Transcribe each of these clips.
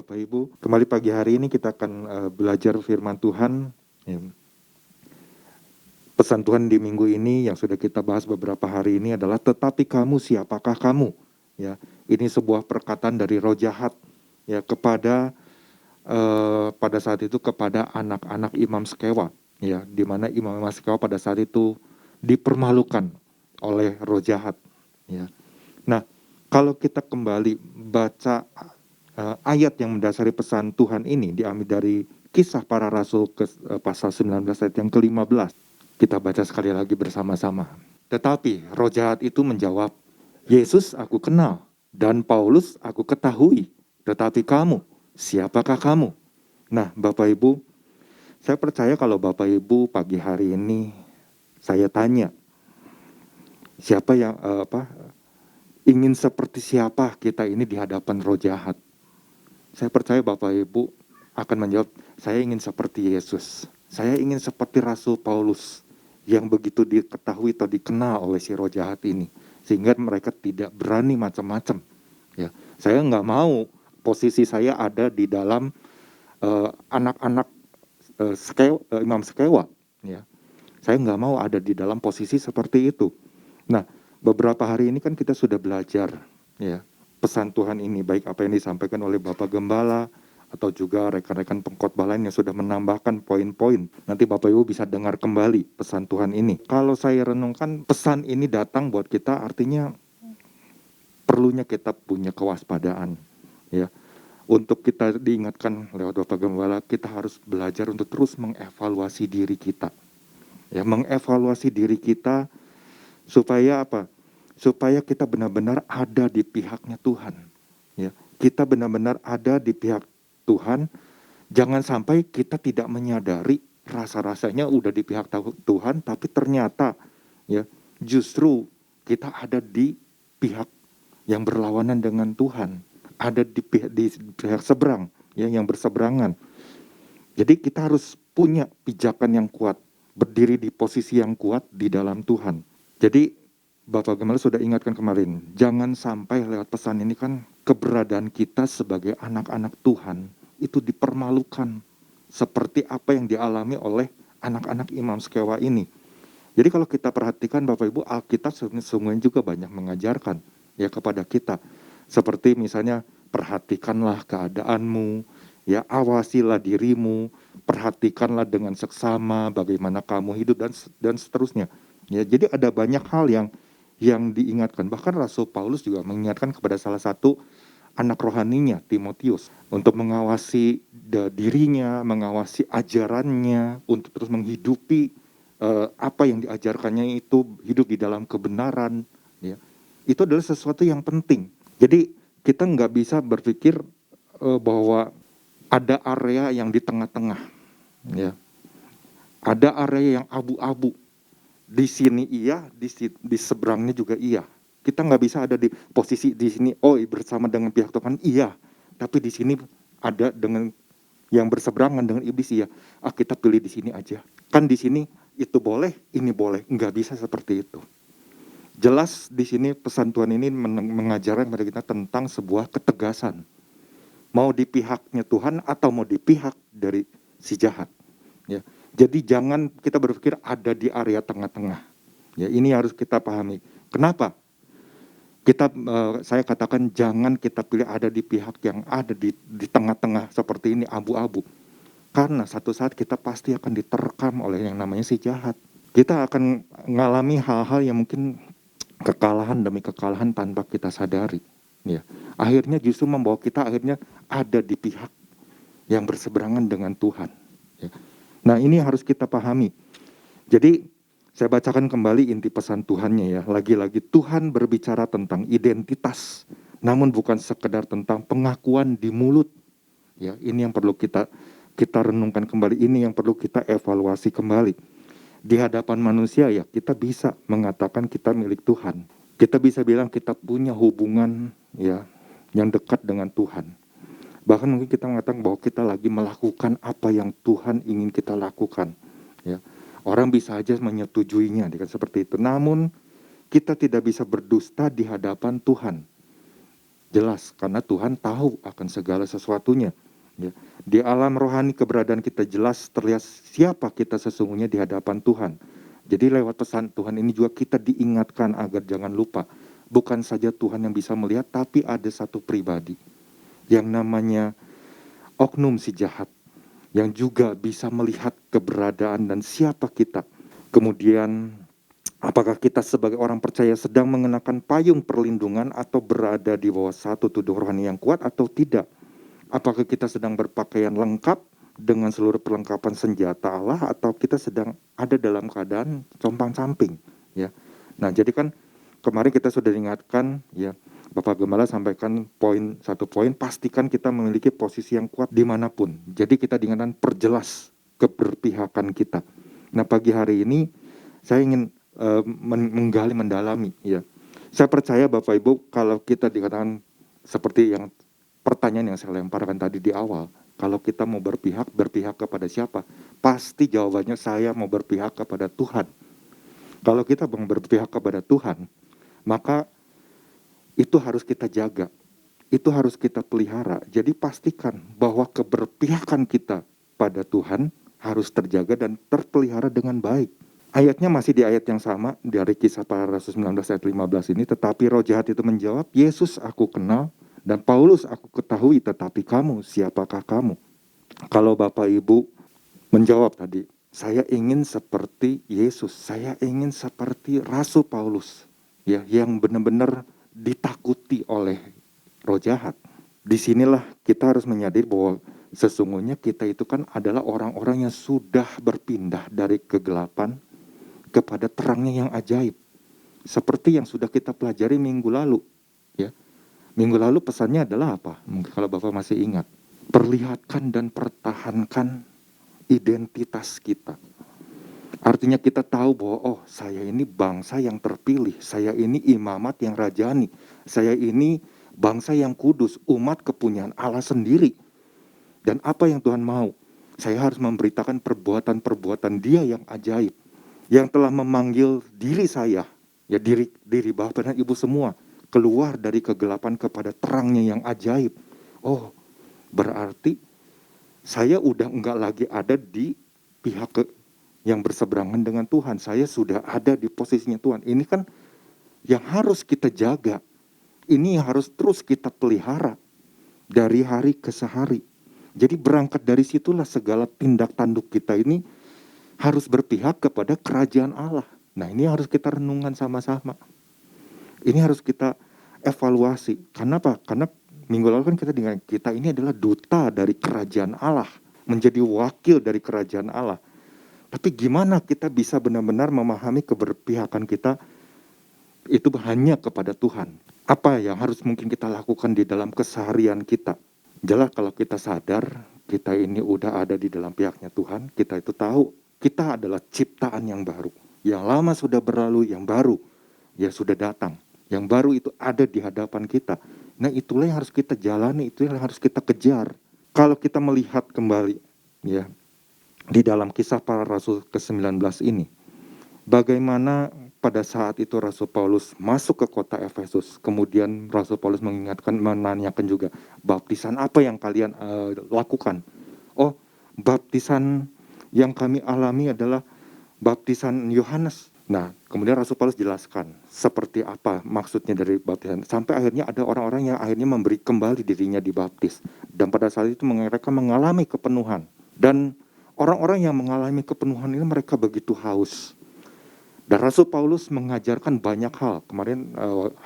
Bapak Ibu. Kembali pagi hari ini kita akan belajar firman Tuhan. Ya. Pesan Tuhan di minggu ini yang sudah kita bahas beberapa hari ini adalah tetapi kamu siapakah kamu? Ya, ini sebuah perkataan dari roh jahat ya kepada pada saat itu kepada anak-anak Imam Skewa, ya, di mana Imam Skewa pada saat itu dipermalukan oleh roh jahat. Ya. Nah, kalau kita kembali baca ayat yang mendasari pesan Tuhan ini diambil dari Kisah Para Rasul pasal 19 ayat yang ke-15. Kita baca sekali lagi bersama-sama. Tetapi roh jahat itu menjawab, Yesus aku kenal dan Paulus aku ketahui, tetapi kamu, siapakah kamu? Nah, Bapak Ibu, saya percaya kalau Bapak Ibu pagi hari ini saya tanya, siapa yang ingin seperti siapa kita ini di hadapan roh jahat? Saya percaya Bapak Ibu akan menjawab, saya ingin seperti Yesus. Saya ingin seperti Rasul Paulus yang begitu diketahui atau dikenal oleh si roh jahat ini. Sehingga mereka tidak berani macam-macam. Ya, saya nggak mau posisi saya ada di dalam anak-anak Imam Skewa. Ya. Saya nggak mau ada di dalam posisi seperti itu. Nah, beberapa hari ini kan kita sudah belajar ya pesan Tuhan ini, baik apa yang disampaikan oleh Bapak Gembala atau juga rekan-rekan pengkhotbah lain yang sudah menambahkan poin-poin. Nanti Bapak Ibu bisa dengar kembali pesan Tuhan ini. Kalau saya renungkan, pesan ini datang buat kita, artinya perlunya kita punya kewaspadaan. Ya, untuk kita diingatkan lewat Bapak Gembala, kita harus belajar untuk terus mengevaluasi diri kita. Ya, mengevaluasi diri kita supaya apa? Supaya kita benar-benar ada di pihaknya Tuhan. Ya, kita benar-benar ada di pihak Tuhan. Jangan sampai kita tidak menyadari rasa-rasanya udah di pihak Tuhan, tapi ternyata ya justru kita ada di pihak yang berlawanan dengan Tuhan, ada di pihak seberang, ya, yang berseberangan. Jadi kita harus punya pijakan yang kuat, berdiri di posisi yang kuat di dalam Tuhan. Jadi Bapak Gembala sudah ingatkan kemarin, jangan sampai lewat pesan ini kan keberadaan kita sebagai anak-anak Tuhan itu dipermalukan seperti apa yang dialami oleh anak-anak Imam Skewa ini. Jadi kalau kita perhatikan Bapak Ibu, Alkitab semuanya juga banyak mengajarkan ya kepada kita. Seperti misalnya perhatikanlah keadaanmu, ya awasilah dirimu, perhatikanlah dengan seksama bagaimana kamu hidup dan seterusnya. Ya, jadi ada banyak hal yang diingatkan. Bahkan Rasul Paulus juga mengingatkan kepada salah satu anak rohaninya, Timotius, untuk mengawasi dirinya, mengawasi ajarannya, untuk terus menghidupi apa yang diajarkannya itu, hidup di dalam kebenaran. Ya. Itu adalah sesuatu yang penting. Jadi kita nggak bisa berpikir bahwa ada area yang di tengah-tengah. Ya. Ada area yang abu-abu. Di sini iya, di seberangnya juga iya. Kita nggak bisa ada di posisi di sini, bersama dengan pihak Tuhan, iya. Tapi di sini ada dengan yang berseberangan dengan iblis, iya. Kita pilih di sini aja. Kan di sini itu boleh, ini boleh. Nggak bisa seperti itu. Jelas di sini pesan Tuhan ini mengajarkan kepada kita tentang sebuah ketegasan. Mau di pihaknya Tuhan atau mau di pihak dari si jahat. Ya. Jadi jangan kita berpikir ada di area tengah-tengah. Ya, ini harus kita pahami. Kenapa? Saya katakan jangan kita pilih ada di pihak yang ada di tengah-tengah seperti ini, abu-abu. Karena satu saat kita pasti akan diterkam oleh yang namanya si jahat. Kita akan mengalami hal-hal yang mungkin kekalahan demi kekalahan tanpa kita sadari. Ya. Akhirnya justru membawa kita akhirnya ada di pihak yang berseberangan dengan Tuhan. Ya. Nah, ini harus kita pahami. Jadi saya bacakan kembali inti pesan Tuhannya ya. Lagi-lagi Tuhan berbicara tentang identitas, namun bukan sekedar tentang pengakuan di mulut. Ya, ini yang perlu kita renungkan kembali, ini yang perlu kita evaluasi kembali. Di hadapan manusia ya kita bisa mengatakan kita milik Tuhan. Kita bisa bilang kita punya hubungan ya yang dekat dengan Tuhan. Bahkan mungkin kita mengatakan bahwa kita lagi melakukan apa yang Tuhan ingin kita lakukan. Ya. Orang bisa aja menyetujuinya seperti itu. Namun kita tidak bisa berdusta di hadapan Tuhan. Jelas, karena Tuhan tahu akan segala sesuatunya. Ya. Di alam rohani keberadaan kita jelas terlihat siapa kita sesungguhnya di hadapan Tuhan. Jadi lewat pesan Tuhan ini juga kita diingatkan agar jangan lupa. Bukan saja Tuhan yang bisa melihat, tapi ada satu pribadi yang namanya oknum si jahat, yang juga bisa melihat keberadaan dan siapa kita. Kemudian apakah kita sebagai orang percaya sedang mengenakan payung perlindungan atau berada di bawah satu tuduh rohani yang kuat atau tidak? Apakah kita sedang berpakaian lengkap dengan seluruh perlengkapan senjata Allah atau kita sedang ada dalam keadaan compang-camping, ya. Nah, jadi kan kemarin kita sudah diingatkan, ya, Bapak Gembala sampaikan satu poin, pastikan kita memiliki posisi yang kuat dimanapun. Jadi kita diingatkan perjelas keberpihakan kita. Nah, pagi hari ini saya ingin menggali mendalami, ya. Saya percaya Bapak Ibu kalau kita dikatakan seperti yang pertanyaan yang saya lemparkan tadi di awal, kalau kita mau berpihak kepada siapa? Pasti jawabannya saya mau berpihak kepada Tuhan. Kalau kita mau berpihak kepada Tuhan, maka itu harus kita jaga, itu harus kita pelihara. Jadi pastikan bahwa keberpihakan kita pada Tuhan harus terjaga dan terpelihara dengan baik. Ayatnya masih di ayat yang sama dari Kisah Para Rasul 19 ayat 15 ini, tetapi roh jahat itu menjawab, Yesus aku kenal dan Paulus aku ketahui, tetapi kamu, siapakah kamu? Kalau Bapak Ibu menjawab tadi, saya ingin seperti Yesus, saya ingin seperti Rasul Paulus, ya, yang benar-benar ditakuti oleh roh jahat. Disinilah kita harus menyadari bahwa sesungguhnya kita itu kan adalah orang-orang yang sudah berpindah dari kegelapan kepada terangnya yang ajaib. Seperti yang sudah kita pelajari minggu lalu, ya. Minggu lalu pesannya adalah apa? Mungkin kalau Bapak masih ingat, perlihatkan dan pertahankan identitas kita. Artinya kita tahu bahwa oh, saya ini bangsa yang terpilih, saya ini imamat yang rajani, saya ini bangsa yang kudus, umat kepunyaan Allah sendiri. Dan apa yang Tuhan mau? Saya harus memberitakan perbuatan-perbuatan Dia yang ajaib, yang telah memanggil diri saya, ya diri Bapak dan Ibu semua, keluar dari kegelapan kepada terangnya yang ajaib. Oh, berarti saya udah enggak lagi ada di pihak yang berseberangan dengan Tuhan. Saya sudah ada di posisinya Tuhan. Ini kan yang harus kita jaga. Ini harus terus kita pelihara dari hari ke sehari. Jadi berangkat dari situlah segala tindak tanduk kita ini harus berpihak kepada kerajaan Allah. Nah, ini harus kita renungkan sama-sama. Ini harus kita evaluasi. Karena apa? Karena minggu lalu kan kita ini adalah duta dari kerajaan Allah, menjadi wakil dari kerajaan Allah. Tapi gimana kita bisa benar-benar memahami keberpihakan kita itu hanya kepada Tuhan? Apa yang harus mungkin kita lakukan di dalam keseharian kita? Jelas kalau kita sadar kita ini udah ada di dalam pihaknya Tuhan, kita itu tahu kita adalah ciptaan yang baru. Yang lama sudah berlalu, yang baru ya sudah datang. Yang baru itu ada di hadapan kita. Nah, itulah yang harus kita jalani, itu yang harus kita kejar. Kalau kita melihat kembali ya di dalam Kisah Para Rasul ke-19 ini, bagaimana pada saat itu Rasul Paulus masuk ke kota Efesus, kemudian Rasul Paulus menanyakan juga, baptisan apa yang kalian lakukan? Oh, baptisan yang kami alami adalah baptisan Yohanes. Nah, kemudian Rasul Paulus jelaskan seperti apa maksudnya dari baptisan. Sampai akhirnya ada orang-orang yang akhirnya memberi kembali dirinya dibaptis. Dan pada saat itu mereka mengalami kepenuhan. Dan orang-orang yang mengalami kepenuhan ini mereka begitu haus. Dan Rasul Paulus mengajarkan banyak hal. Kemarin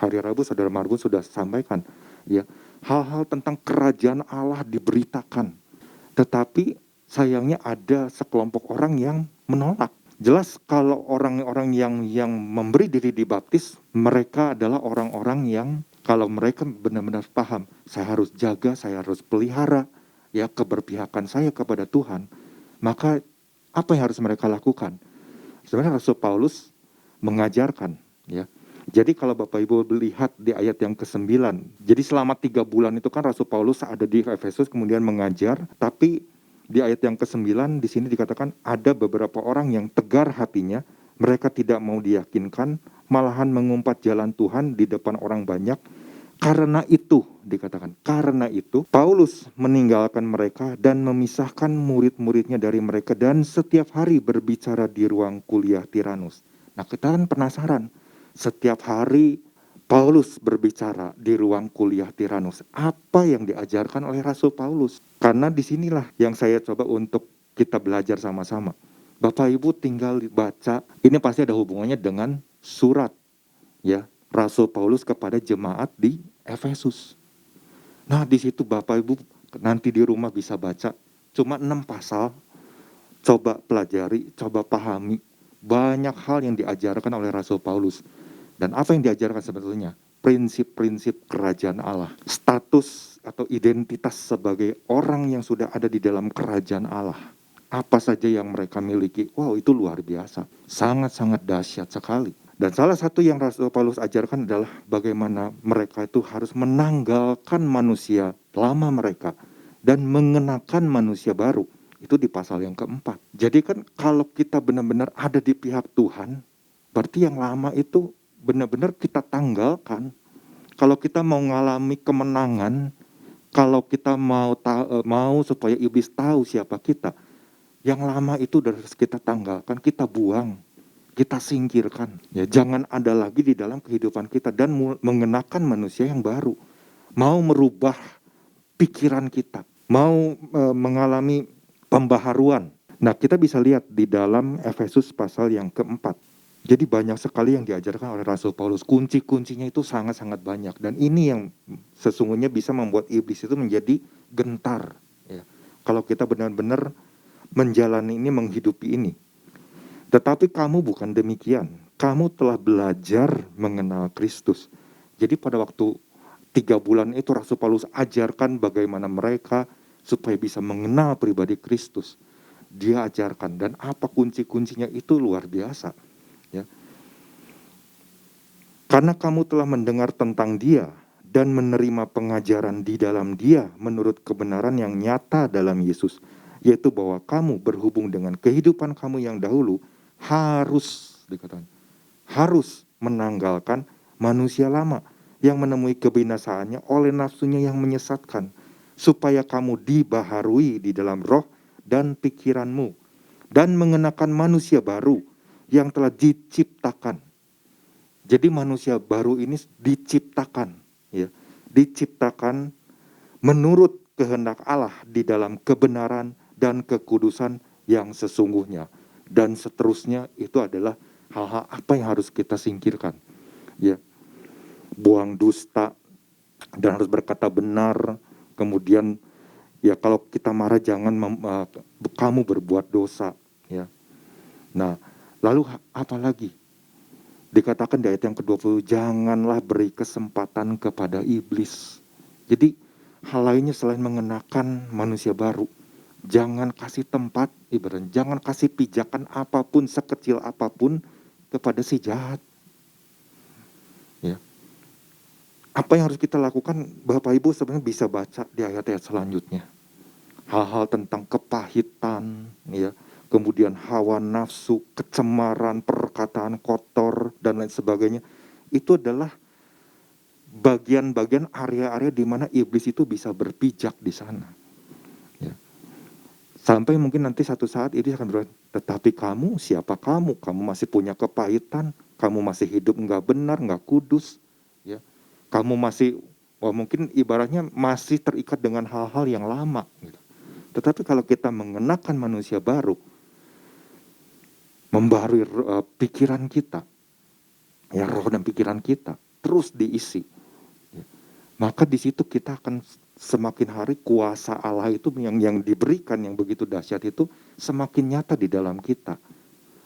hari Rabu Saudara Margun sudah sampaikan, ya, hal-hal tentang kerajaan Allah diberitakan. Tetapi sayangnya ada sekelompok orang yang menolak. Jelas kalau orang-orang yang memberi diri dibaptis, mereka adalah orang-orang yang kalau mereka benar-benar paham, saya harus jaga, saya harus pelihara ya keberpihakan saya kepada Tuhan, maka apa yang harus mereka lakukan? Sebenarnya Rasul Paulus mengajarkan, ya. Jadi kalau Bapak Ibu lihat di ayat yang ke-9, jadi selama 3 bulan itu kan Rasul Paulus ada di Efesus kemudian mengajar, tapi di ayat yang ke-9 di sini dikatakan ada beberapa orang yang tegar hatinya, mereka tidak mau diyakinkan, malahan mengumpat jalan Tuhan di depan orang banyak, Karena itu, dikatakan, karena itu Paulus meninggalkan mereka dan memisahkan murid-muridnya dari mereka dan setiap hari berbicara di ruang kuliah Tiranus. Nah, kita kan penasaran, setiap hari Paulus berbicara di ruang kuliah Tiranus. Apa yang diajarkan oleh Rasul Paulus? Karena disinilah yang saya coba untuk kita belajar sama-sama. Bapak Ibu tinggal baca, ini pasti ada hubungannya dengan surat, ya, Rasul Paulus kepada jemaat di Efesus. Nah, di situ Bapak Ibu nanti di rumah bisa baca, cuma 6 pasal, coba pelajari, coba pahami, banyak hal yang diajarkan oleh Rasul Paulus. Dan apa yang diajarkan sebetulnya? Prinsip-prinsip kerajaan Allah. Status atau identitas sebagai orang yang sudah ada di dalam kerajaan Allah. Apa saja yang mereka miliki, wow, itu luar biasa. Sangat-sangat dahsyat sekali. Dan salah satu yang Rasul Paulus ajarkan adalah bagaimana mereka itu harus menanggalkan manusia lama mereka dan mengenakan manusia baru. Itu di pasal yang keempat. Jadi kan kalau kita benar-benar ada di pihak Tuhan, berarti yang lama itu benar-benar kita tanggalkan. Kalau kita mau mengalami kemenangan, kalau kita mau supaya iblis tahu siapa kita, yang lama itu harus kita tanggalkan, kita buang, kita singkirkan. Ya, jangan ada lagi di dalam kehidupan kita dan mengenakan manusia yang baru. Mau merubah pikiran kita, mau mengalami pembaharuan. Nah, kita bisa lihat di dalam Efesus pasal yang keempat. Jadi banyak sekali yang diajarkan oleh Rasul Paulus. Kunci-kuncinya itu sangat-sangat banyak. Dan ini yang sesungguhnya bisa membuat iblis itu menjadi gentar. Ya. Kalau kita benar-benar menjalani ini, menghidupi ini. Tetapi kamu bukan demikian. Kamu telah belajar mengenal Kristus. Jadi pada waktu 3 bulan itu Rasul Paulus ajarkan bagaimana mereka supaya bisa mengenal pribadi Kristus. Dia ajarkan, dan apa kunci-kuncinya itu luar biasa. Ya. Karena kamu telah mendengar tentang Dia dan menerima pengajaran di dalam Dia menurut kebenaran yang nyata dalam Yesus, yaitu bahwa kamu berhubung dengan kehidupan kamu yang dahulu harus menanggalkan manusia lama yang menemui kebinasaannya oleh nafsunya yang menyesatkan, supaya kamu dibaharui di dalam roh dan pikiranmu dan mengenakan manusia baru yang telah diciptakan. Jadi manusia baru ini diciptakan, ya, diciptakan menurut kehendak Allah di dalam kebenaran dan kekudusan yang sesungguhnya. Dan seterusnya itu adalah hal-hal apa yang harus kita singkirkan. Ya, buang dusta dan harus berkata benar. Kemudian ya kalau kita marah jangan kamu berbuat dosa. Ya. Nah, lalu apa lagi? Dikatakan di ayat yang ke-20, janganlah beri kesempatan kepada iblis. Jadi hal lainnya selain mengenakan manusia baru, jangan kasih tempat, ibaratnya jangan kasih pijakan apapun, sekecil apapun kepada si jahat. Ya. Apa yang harus kita lakukan, Bapak Ibu sebenarnya bisa baca di ayat-ayat selanjutnya. Hal-hal tentang kepahitan, ya, kemudian hawa nafsu, kecemaran, perkataan kotor, dan lain sebagainya. Itu adalah bagian-bagian area-area di mana iblis itu bisa berpijak di sana. Ya. Sampai mungkin nanti satu saat iblis akan berkata, tetapi kamu, siapa kamu? Kamu masih punya kepahitan, kamu masih hidup nggak benar, nggak kudus. Ya. Kamu masih, mungkin ibaratnya masih terikat dengan hal-hal yang lama. Gitu. Tetapi kalau kita mengenakan manusia baru, membaharui pikiran kita, ya, roh dan pikiran kita terus diisi, ya, maka di situ kita akan semakin hari kuasa Allah itu yang diberikan yang begitu dahsyat itu semakin nyata di dalam kita,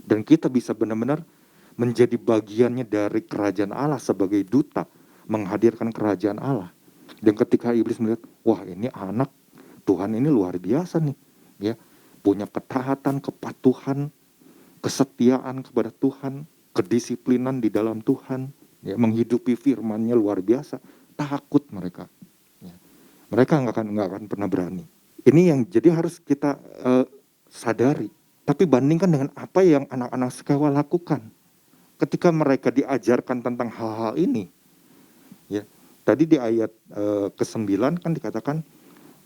dan kita bisa benar-benar menjadi bagiannya dari kerajaan Allah sebagai duta menghadirkan kerajaan Allah. Dan ketika iblis melihat, wah ini anak Tuhan ini luar biasa nih, ya, punya ketaatan, kepatuhan, kesetiaan kepada Tuhan, kedisiplinan di dalam Tuhan, ya, menghidupi firman-Nya luar biasa. Takut mereka, ya. Mereka nggak akan pernah berani. Ini yang jadi harus kita sadari. Tapi bandingkan dengan apa yang anak-anak Skewa lakukan ketika mereka diajarkan tentang hal-hal ini, ya, Tadi di ayat ke-9 kan dikatakan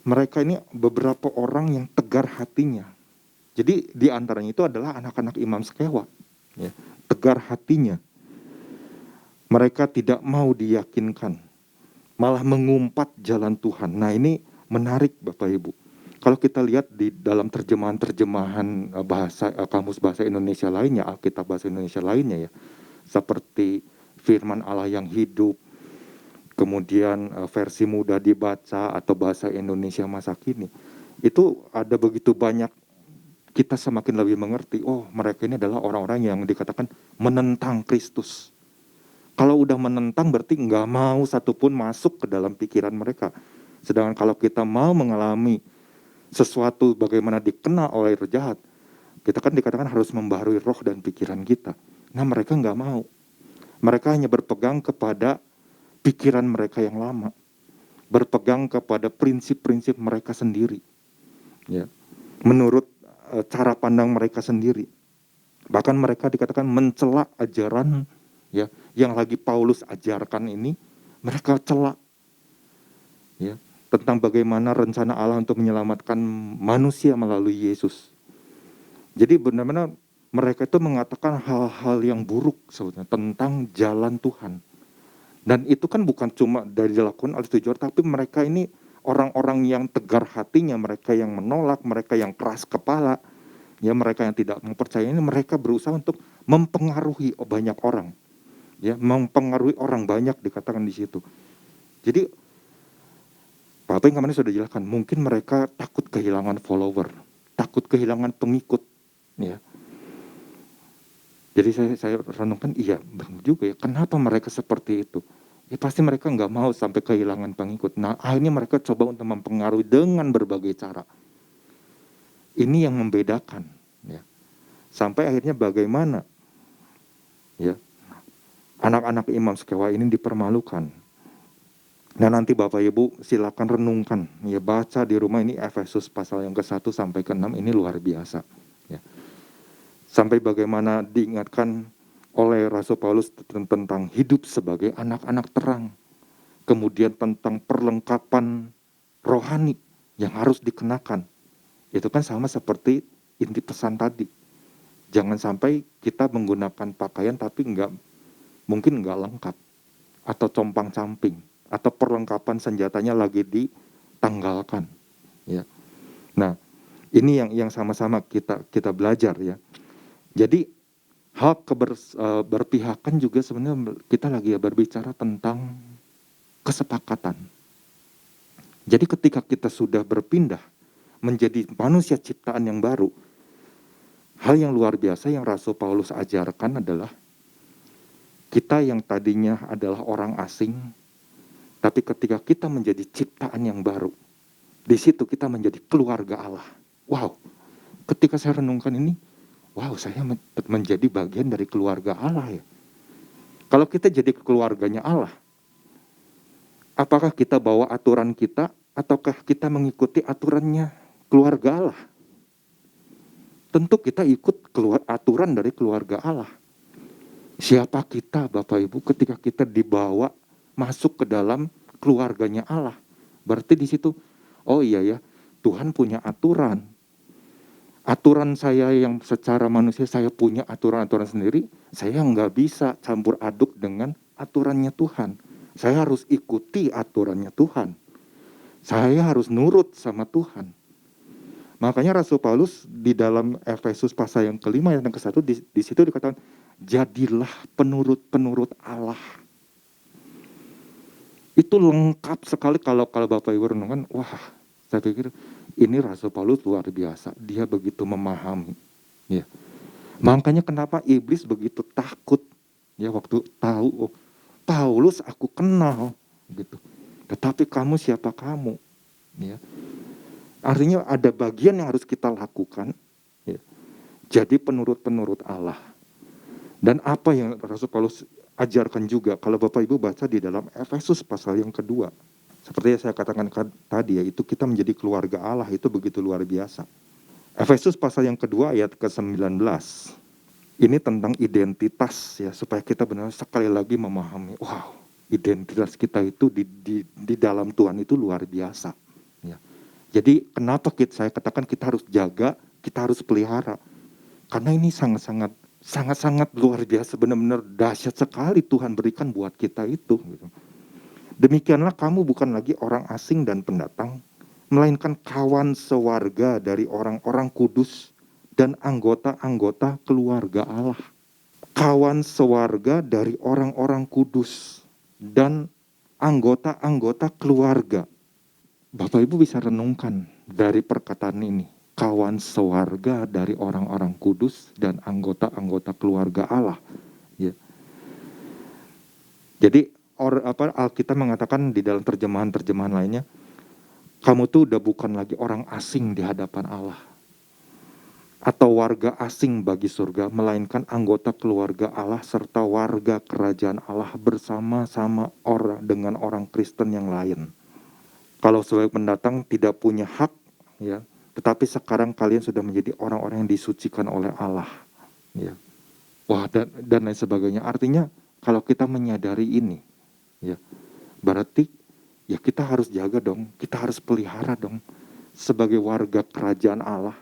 mereka ini beberapa orang yang tegar hatinya. Jadi di antaranya itu adalah anak-anak imam Skewa, ya, tegar hatinya. Mereka tidak mau diyakinkan, malah mengumpat jalan Tuhan. Nah ini menarik Bapak Ibu. Kalau kita lihat di dalam terjemahan kamus bahasa Indonesia lainnya, Alkitab bahasa Indonesia lainnya ya, seperti firman Allah yang hidup, kemudian versi mudah dibaca atau bahasa Indonesia masa kini, itu ada begitu banyak, kita semakin lebih mengerti, oh mereka ini adalah orang-orang yang dikatakan menentang Kristus. Kalau udah menentang berarti nggak mau satupun masuk ke dalam pikiran mereka. Sedangkan kalau kita mau mengalami sesuatu bagaimana dikenal oleh roh jahat, kita kan dikatakan harus membaharui roh dan pikiran kita. Nah mereka nggak mau. Mereka hanya berpegang kepada pikiran mereka yang lama, berpegang kepada prinsip-prinsip mereka sendiri, ya, menurut cara pandang mereka sendiri. Bahkan mereka dikatakan mencela ajaran, ya, yang lagi Paulus ajarkan ini, mereka cela, ya, tentang bagaimana rencana Allah untuk menyelamatkan manusia melalui Yesus. Jadi benar-benar mereka itu mengatakan hal-hal yang buruk sebetulnya tentang jalan Tuhan. Dan itu kan bukan cuma dari dilakukan oleh 7 orang, tapi mereka ini orang-orang yang tegar hatinya, mereka yang menolak, mereka yang keras kepala, ya, mereka yang tidak mempercayai ini, mereka berusaha untuk mempengaruhi banyak orang, ya, mempengaruhi orang banyak dikatakan di situ. Jadi Pak yang kemarin sudah jelaskan, mungkin mereka takut kehilangan follower, takut kehilangan pengikut, ya. Jadi saya renungkan, iya benar juga ya, kenapa mereka seperti itu? Ya pasti mereka nggak mau sampai kehilangan pengikut. Nah akhirnya mereka coba untuk mempengaruhi dengan berbagai cara. Ini yang membedakan, ya. Sampai akhirnya bagaimana, ya, anak-anak imam Skewa ini dipermalukan. Nah nanti Bapak Ibu silakan renungkan, ya, baca di rumah ini Efesus pasal yang ke-1 sampai ke-6, ini luar biasa, ya. Sampai bagaimana diingatkan oleh Rasul Paulus tentang hidup sebagai anak-anak terang. Kemudian tentang perlengkapan rohani yang harus dikenakan. Itu kan sama seperti inti pesan tadi. Jangan sampai kita menggunakan pakaian tapi mungkin nggak lengkap. Atau compang-camping. Atau perlengkapan senjatanya lagi ditanggalkan. Ya. Nah, ini yang sama-sama kita belajar ya. Jadi hal berpihakan juga sebenarnya kita lagi berbicara tentang kesepakatan. Jadi ketika kita sudah berpindah menjadi manusia ciptaan yang baru, hal yang luar biasa yang Rasul Paulus ajarkan adalah kita yang tadinya adalah orang asing, tapi ketika kita menjadi ciptaan yang baru, di situ kita menjadi keluarga Allah. Wow, ketika saya renungkan ini, wow, saya menjadi bagian dari keluarga Allah ya. Kalau kita jadi keluarganya Allah, apakah kita bawa aturan kita, ataukah kita mengikuti aturannya keluarga Allah? Tentu kita ikut aturan dari keluarga Allah. Siapa kita Bapak Ibu ketika kita dibawa masuk ke dalam keluarganya Allah? Berarti di situ, oh iya ya, Tuhan punya aturan. Aturan saya yang secara manusia saya punya aturan-aturan sendiri, saya nggak bisa campur aduk dengan aturannya Tuhan. Saya harus ikuti aturannya Tuhan. Saya harus nurut sama Tuhan. Makanya Rasul Paulus di dalam Efesus pasal yang ke-5 ayat yang ke-1 di situ dikatakan, jadilah penurut-penurut Allah. Itu lengkap sekali kalau Bapak Ibu renungkan, wah, saya pikir ini Rasul Paulus luar biasa, dia begitu memahami, ya. Makanya kenapa iblis begitu takut, ya, waktu tahu, oh, Paulus aku kenal, gitu. Tetapi kamu siapa kamu, ya. Artinya ada bagian yang harus kita lakukan, ya. Jadi penurut-penurut Allah. Dan apa yang Rasul Paulus ajarkan juga, kalau Bapak Ibu baca di dalam Efesus pasal yang kedua, seperti yang saya katakan tadi, yaitu kita menjadi keluarga Allah, itu begitu luar biasa. Efesus pasal yang kedua ayat ke-19. Ini tentang identitas ya, supaya kita benar sekali lagi memahami, wow, Identitas kita itu di dalam Tuhan itu luar biasa. Ya. Jadi kenapa saya katakan kita harus jaga, kita harus pelihara. Karena ini sangat-sangat luar biasa, benar-benar dahsyat sekali Tuhan berikan buat kita itu. Gitu. Demikianlah kamu bukan lagi orang asing dan pendatang, melainkan kawan sewarga dari orang-orang kudus dan anggota-anggota keluarga Allah. Kawan sewarga dari orang-orang kudus dan anggota-anggota keluarga. Bapak Ibu bisa renungkan dari perkataan ini. Kawan sewarga dari orang-orang kudus dan anggota-anggota keluarga Allah. Ya. Jadi Alkitab mengatakan di dalam terjemahan-terjemahan lainnya, kamu tuh udah bukan lagi orang asing di hadapan Allah. Atau warga asing bagi surga, melainkan anggota keluarga Allah serta warga kerajaan Allah bersama-sama dengan orang Kristen yang lain. Kalau sebagai pendatang tidak punya hak, ya, tetapi sekarang kalian sudah menjadi orang-orang yang disucikan oleh Allah. Ya. Wah, dan lain sebagainya. Artinya kalau kita menyadari ini, ya, berarti ya kita harus jaga dong, kita harus pelihara dong sebagai warga kerajaan Allah.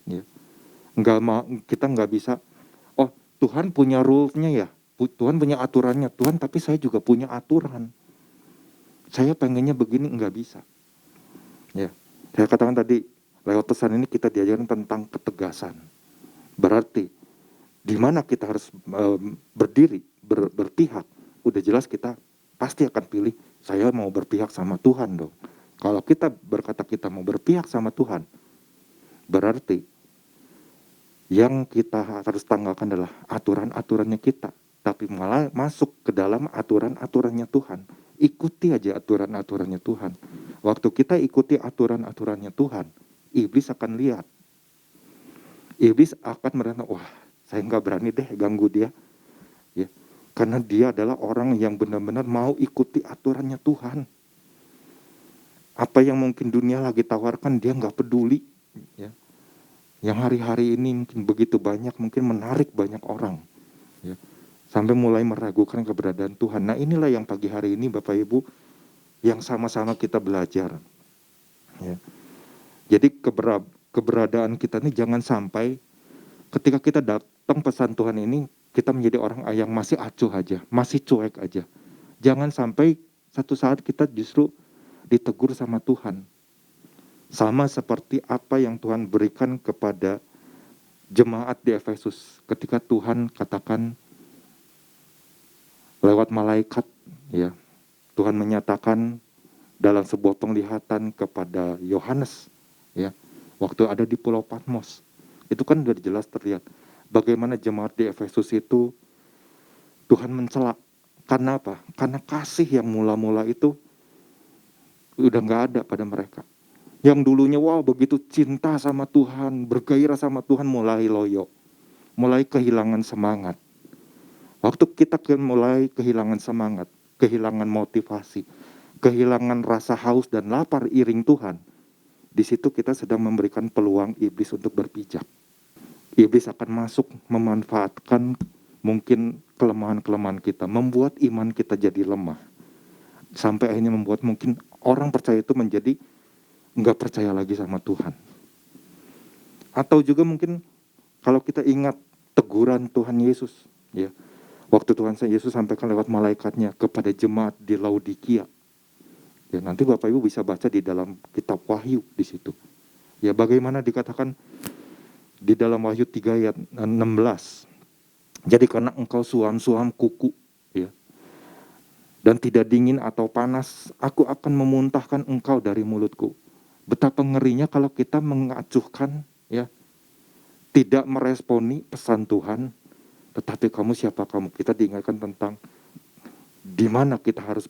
Ya. Kita nggak bisa, oh Tuhan punya rules-nya ya, Tuhan punya aturannya, Tuhan tapi saya juga punya aturan. Saya pengennya begini, nggak bisa. Ya, saya katakan tadi lewat pesan ini kita diajarkan tentang ketegasan. Berarti di mana kita harus berdiri, berpihak. Udah jelas kita pasti akan pilih, saya mau berpihak sama Tuhan dong. Kalau kita berkata kita mau berpihak sama Tuhan, berarti yang kita harus tanggalkan adalah aturan-aturannya kita, tapi malah masuk ke dalam aturan-aturannya Tuhan. Ikuti aja aturan-aturannya Tuhan. Waktu kita ikuti aturan-aturannya Tuhan, iblis akan lihat. Iblis akan merasa, wah saya nggak berani deh ganggu dia. Ya, karena dia adalah orang yang benar-benar mau ikuti aturannya Tuhan. Apa yang mungkin dunia lagi tawarkan, dia nggak peduli. Ya. Yang hari-hari ini mungkin begitu banyak, mungkin menarik banyak orang. Ya. Sampai mulai meragukan keberadaan Tuhan. Nah inilah yang pagi hari ini Bapak Ibu, yang sama-sama kita belajar. Ya. Jadi keberadaan kita ini jangan sampai ketika kita datang pesan Tuhan ini, kita menjadi orang yang masih acuh aja, masih cuek aja. Jangan sampai satu saat kita justru ditegur sama Tuhan. Sama seperti apa yang Tuhan berikan kepada jemaat di Efesus. Ketika Tuhan katakan lewat malaikat, ya, Tuhan menyatakan dalam sebuah penglihatan kepada Yohanes, ya, waktu ada di Pulau Patmos. Itu kan sudah jelas terlihat bagaimana jemaat di Efesus itu Tuhan mencela. Karena apa? Karena kasih yang mula-mula itu udah nggak ada pada mereka. Yang dulunya wow begitu cinta sama Tuhan, bergairah sama Tuhan, mulai loyo, mulai kehilangan semangat. Waktu kita mulai kehilangan semangat, kehilangan motivasi, kehilangan rasa haus dan lapar iring Tuhan, di situ kita sedang memberikan peluang iblis untuk berpijak. Iblis akan masuk memanfaatkan mungkin kelemahan-kelemahan kita, membuat iman kita jadi lemah. Sampai akhirnya membuat mungkin orang percaya itu menjadi nggak percaya lagi sama Tuhan. Atau juga mungkin kalau kita ingat teguran Tuhan Yesus, ya, waktu Tuhan Yesus sampaikan lewat malaikatnya kepada jemaat di Laodikia. Ya, nanti Bapak Ibu bisa baca di dalam kitab Wahyu di situ. Ya, bagaimana dikatakan di dalam Wahyu 3 ayat 16. Jadi karena engkau suam-suam kuku, ya, dan tidak dingin atau panas, aku akan memuntahkan engkau dari mulutku. Betapa ngerinya kalau kita mengacuhkan, ya, tidak meresponi pesan Tuhan, tetapi kamu siapa kamu? Kita diingatkan tentang di mana kita harus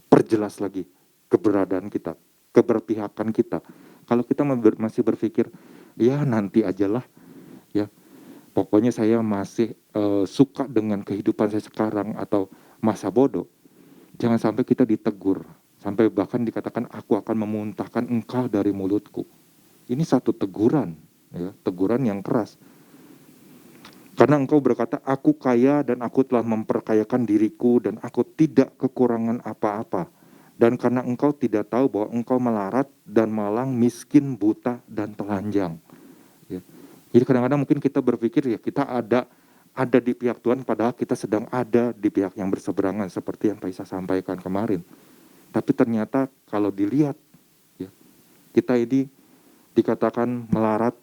perjelas lagi keberadaan kita, keberpihakan kita. Kalau kita masih berpikir, ya nanti ajalah, ya, pokoknya saya masih suka dengan kehidupan saya sekarang atau masa bodoh, jangan sampai kita ditegur. Sampai bahkan dikatakan aku akan memuntahkan engkau dari mulutku. Ini satu teguran, ya, teguran yang keras. Karena engkau berkata, aku kaya dan aku telah memperkayakan diriku dan aku tidak kekurangan apa-apa. Dan karena engkau tidak tahu bahwa engkau melarat dan malang, miskin, buta, dan telanjang. Ya. Jadi kadang-kadang mungkin kita berpikir ya kita ada di pihak Tuhan, padahal kita sedang ada di pihak yang berseberangan seperti yang Pak Isa sampaikan kemarin. Tapi ternyata kalau dilihat, ya, kita ini dikatakan melarat,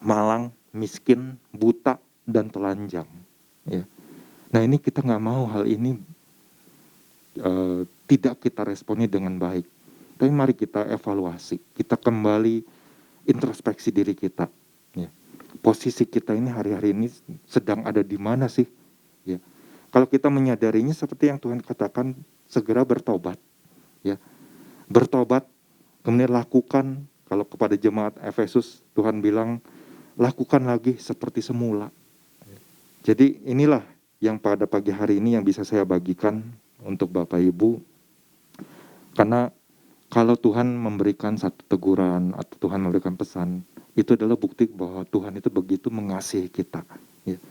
malang, miskin, buta, dan telanjang. Ya. Nah ini kita nggak mau hal ini tidak kita responi dengan baik. Tapi mari kita evaluasi, kita kembali introspeksi diri kita. Ya. Posisi kita ini hari-hari ini sedang ada di mana sih? Ya. Kalau kita menyadarinya seperti yang Tuhan katakan, segera bertobat. Ya. Bertobat, kemudian lakukan. Kalau kepada jemaat Efesus, Tuhan bilang, lakukan lagi seperti semula. Jadi inilah yang pada pagi hari ini yang bisa saya bagikan untuk Bapak Ibu. Karena kalau Tuhan memberikan satu teguran atau Tuhan memberikan pesan, itu adalah bukti bahwa Tuhan itu begitu mengasihi kita. Ya.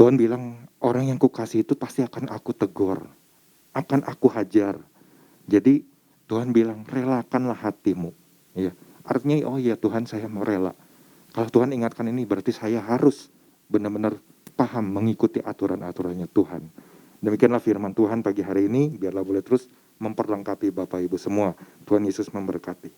Tuhan bilang, orang yang kukasihi itu pasti akan aku tegur, akan aku hajar. Jadi Tuhan bilang, relakanlah hatimu. Ya. Artinya, oh ya Tuhan, saya mau rela. Kalau Tuhan ingatkan ini, berarti saya harus benar-benar paham mengikuti aturan-aturannya Tuhan. Demikianlah firman Tuhan pagi hari ini, biarlah boleh terus memperlengkapi Bapak Ibu semua. Tuhan Yesus memberkati.